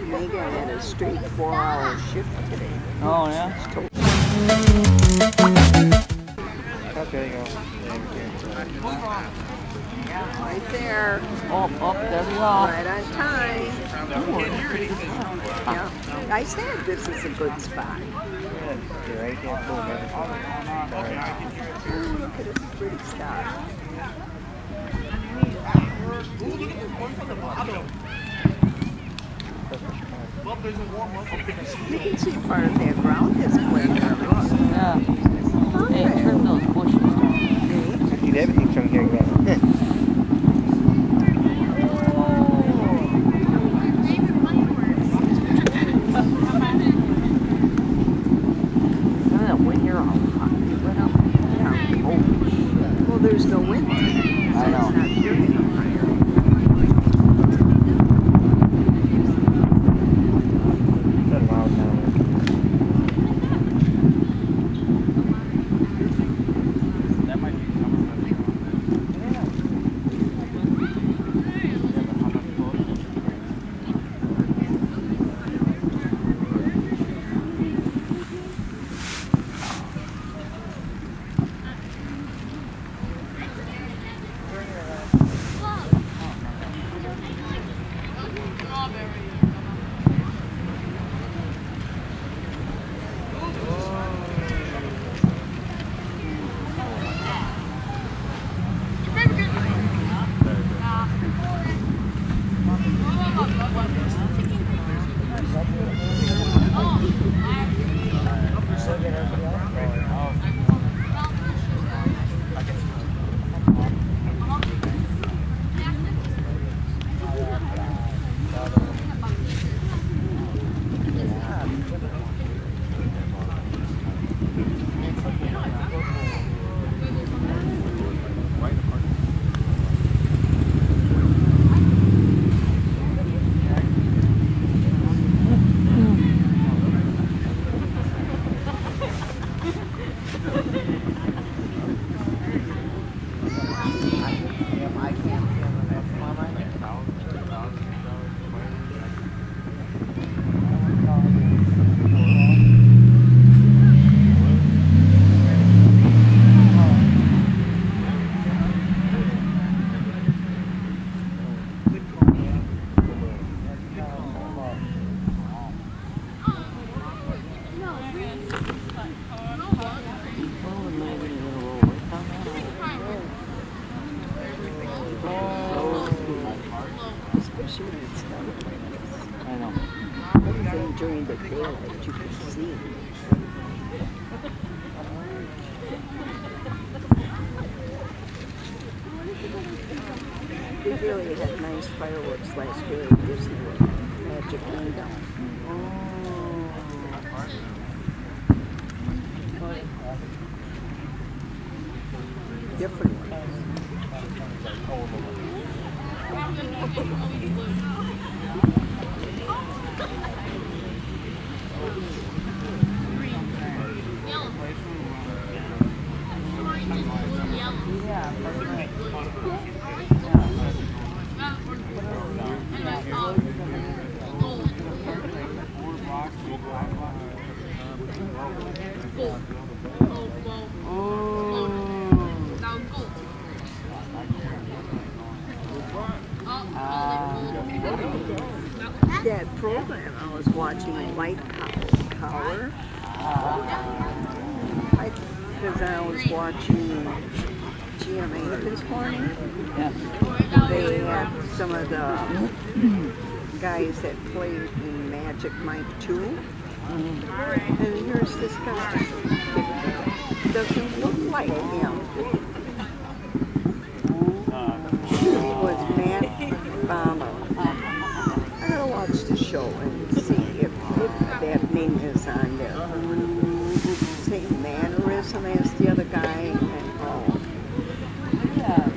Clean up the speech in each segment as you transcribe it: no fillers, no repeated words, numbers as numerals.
Megan had a straight 4-hour shift today. Oh, yeah? Okay, go. Right there. Oh, there we are. Right on time. Yeah. I said this is a good spot. You're right there, cool, man. Look at this pretty star. You can see part of that ground is clear. Yeah. Hey, trim those bushes. I need everything from here, guys. Well, there's no wind today, so I know. it's not shooting on fire. That's loud now. That might be Especially when it's dark like this. I know. Everything during the daylight you can see. They really had nice fireworks last year at Disney World. Magic Kingdom. Different ones. That program I was watching, White Collar, because I was watching GMA this morning. Yeah. They had some of the guys that played in Magic Mike 2. And here's this guy. Doesn't look like him. He was Matt Bomber. I gotta watch the show and see if that name is on there. Same mannerism as the other guy. And, oh. Yeah.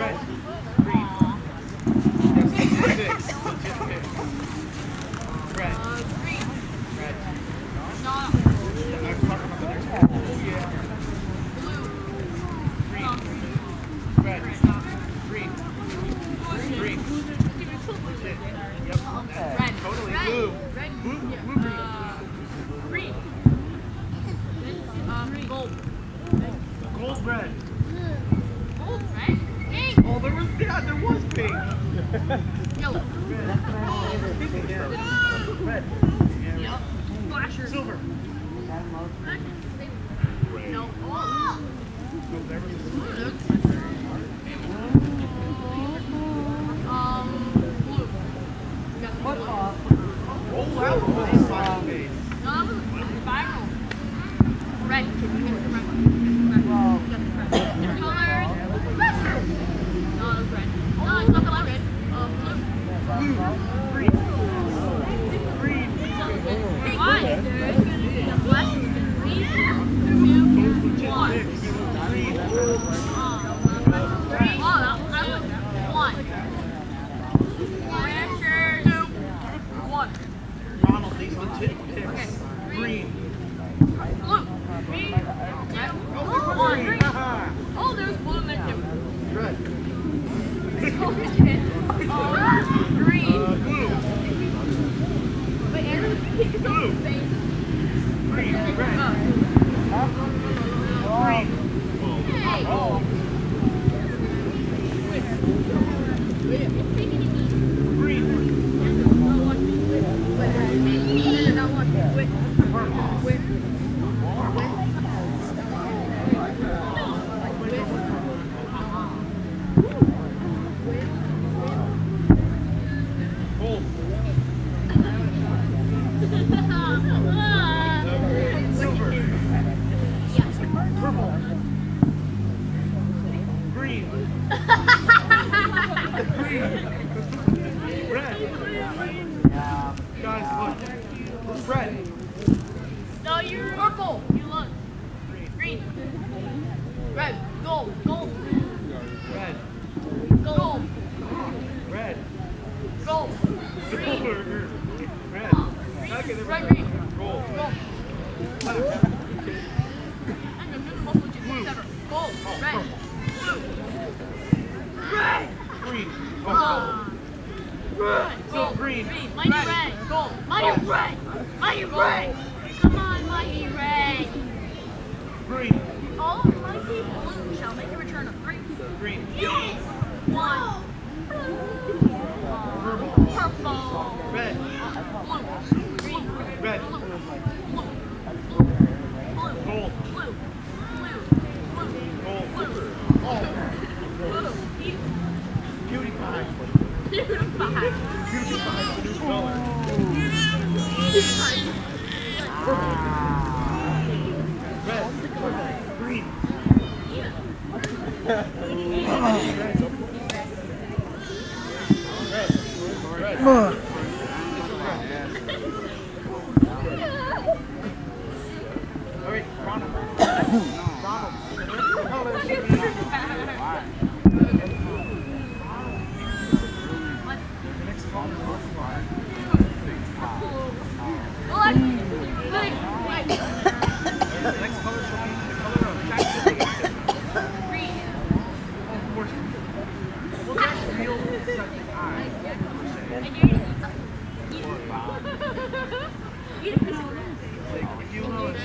Red. Green. Six. Red. Green. Red. No. I'm talking about the next one. Oh, yeah. Blue. Green. Red. Green. Green. Legit. Yep. That's Red. totally Red. blue. Red. Blue. Blue. Green. Gold. Gold. Red. Gold. Red. Pink. Oh, there was pink. Yellow. Red. Yep. Flasher. Silver. No. Oh. No, there was Blue. Oh, that was a smiley face. No, that was viral. Red. Red. Color. No, it was red. No, it's not color red. Blue. Green. Green. Why? The flash is green. 2, 1. Green. Oh, I was 1. Rancher 2, 1. Ronald, these legit picks. Okay. Green. Blue. Green. 2, 1. Green. Oh, there's blue in there too. Red. Green. Blue. Wait, Aaron, pick Blue. his face. Green. Red. Green. Hey. Green. Gold. Silver. Purple. Green. Green. Red. Guys, look. Red. No, you're purple. You look. Green. Red. Gold. Gold. Red. Gold. Red. Gold. Green. Silver. Red. Okay, there we Red. go. Green. Gold. Gold. And you're the most legit ones ever. Gold. Red. Blue. Red. Green. Gold. Red. Gold. Green. Mighty red. Gold. Mighty red. Mighty red. Come on, mighty red. Green. Oh, mighty blue shall make a return of 3. Green. Yes. 1. Purple. Red. Blue. Green. Red. Blue. Blue. Blue. Blue. Gold. Blue. Blue. Blue. Gold. Blue. Oh, Blue. cutie pie. Beautiful. Cutie pie is the new color. Red. Green. Red. Red. Red. All right, Ronald. Ronald. The color should be the next color. The next color shall be the color of Jacksonville. Green. Of course. Well, Jacksonville is something I. Like, if you know it.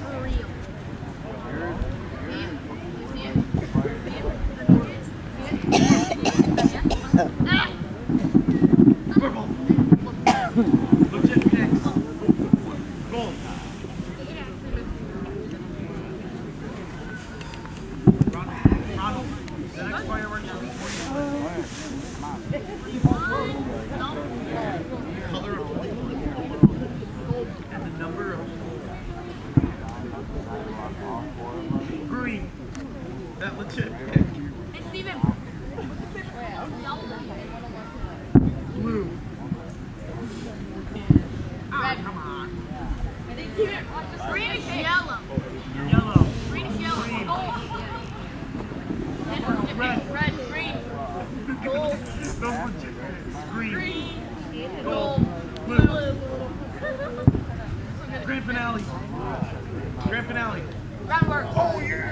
For real. Purple. Legit picks. Gold. Ronald. The next firework shall be for you. Color of and the number of green. That legit pick. Hey, Steven. Blue. Red. Come on. Green is yellow. Yellow. Green is yellow. Green. Gold. Red. Red. Green. Green. Gold. Blue. Grand finale. Grand finale. Groundwork. Oh, yeah.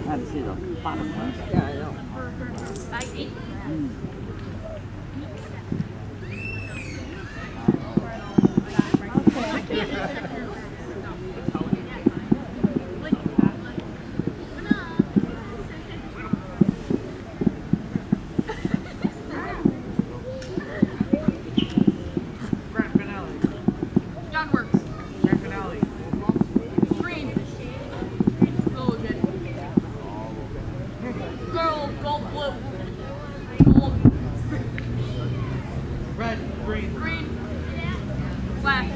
Had to see the bottom one. Yeah, I know. Spicy. Grand finale. Groundworks. Grand finale. Green. Gold. Gold, blue. Gold. Red, green. Green. Black.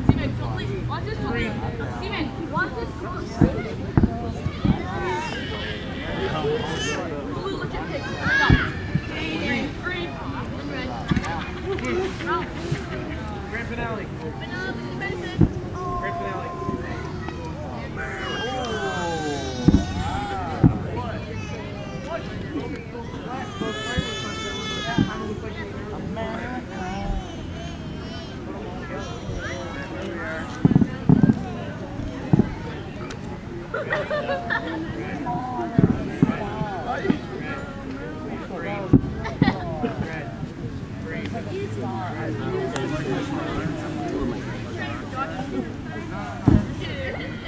Steven, please, watch this one. Steven, watch this one. Blue legit pick. Green. Green. Red. Grand finale. Grand finale.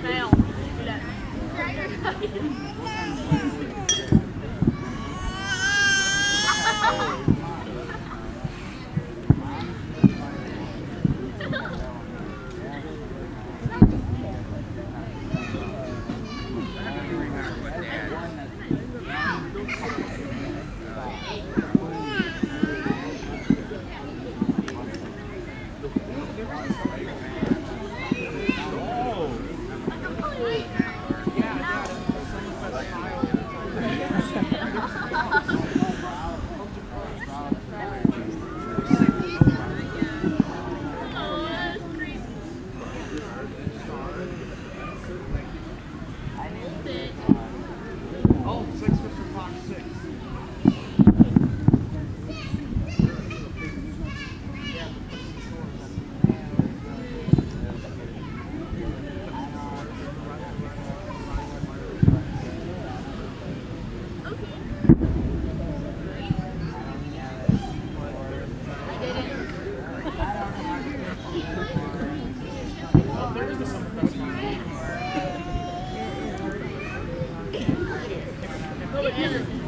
Fail. Do that. Oh, 6 Mr. Fox 6.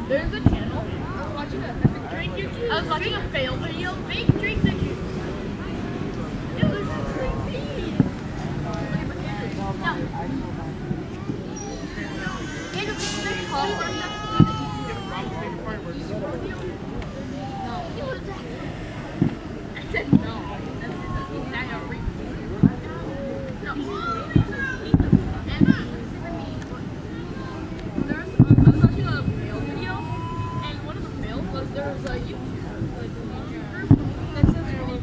There's a channel. I was watching a fail video. Fake drink the juice. It was creepy. No. It was the color. No. It was I said no. That's a reach. No. And I was watching a fail video, and one of the fails was there was a YouTuber that says really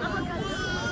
How about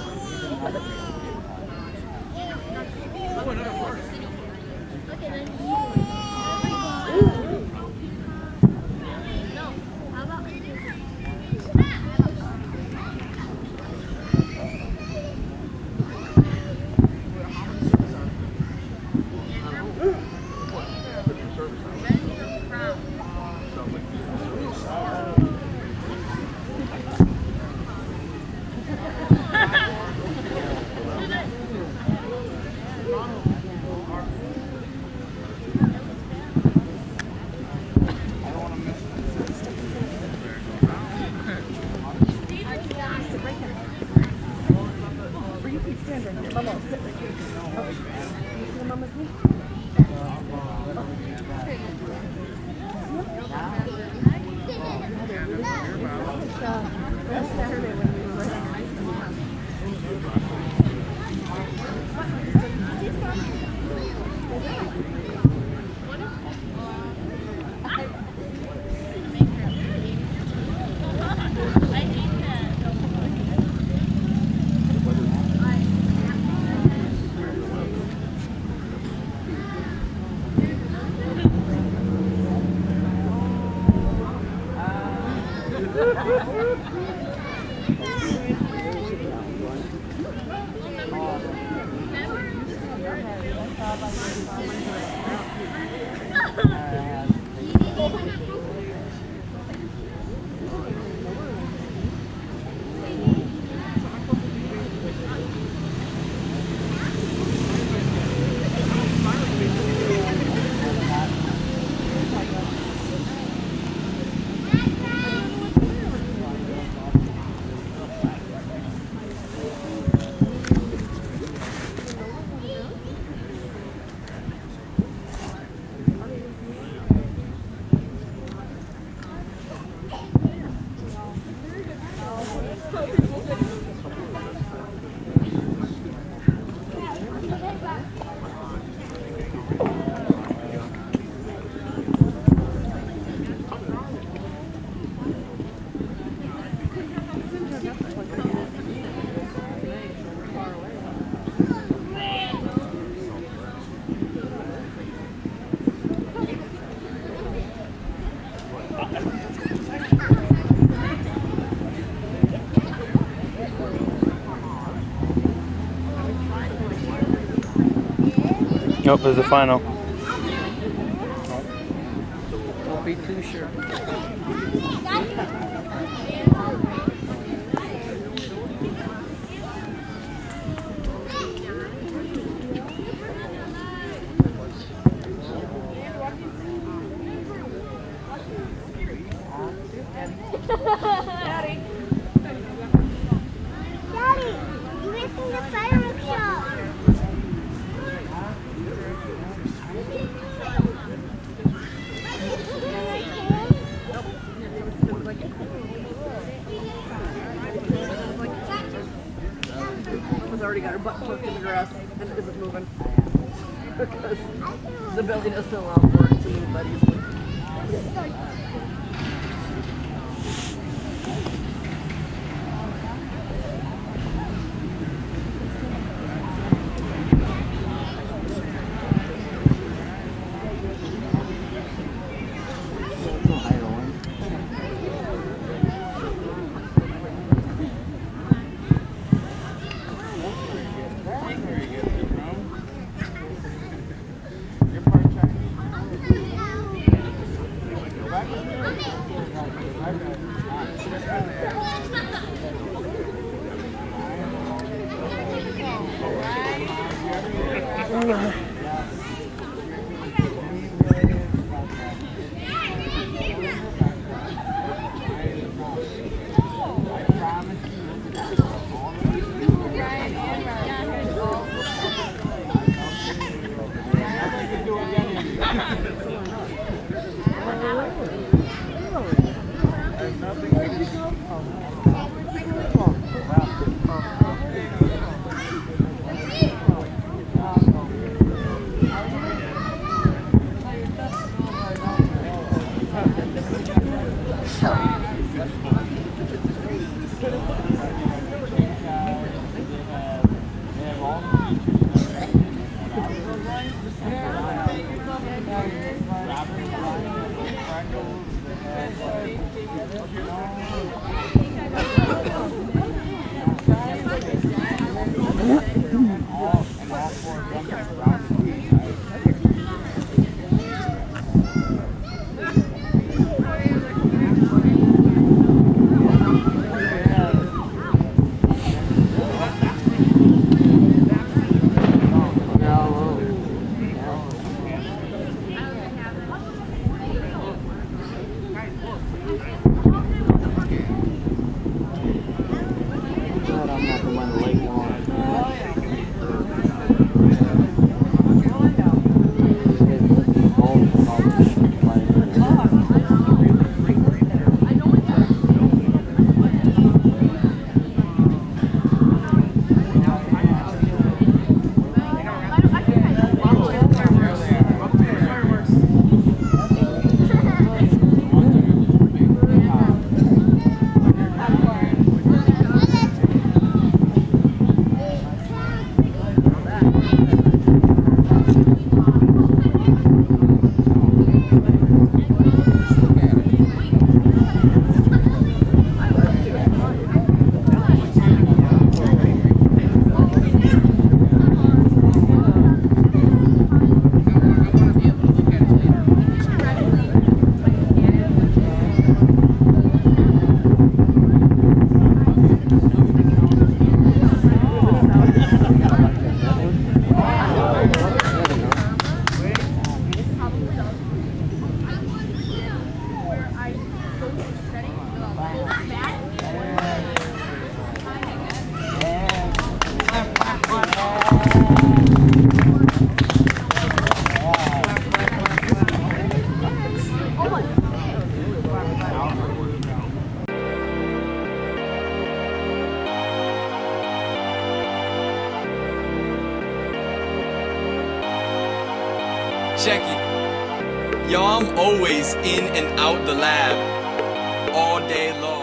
Nope, there's the final. Don't be too sure. Daddy, you missing the fireworks show. Has already got her butt poked in the grass and isn't moving because the building doesn't allow for it to move that easily. Check it. Yo, I'm always in and out the lab all day long.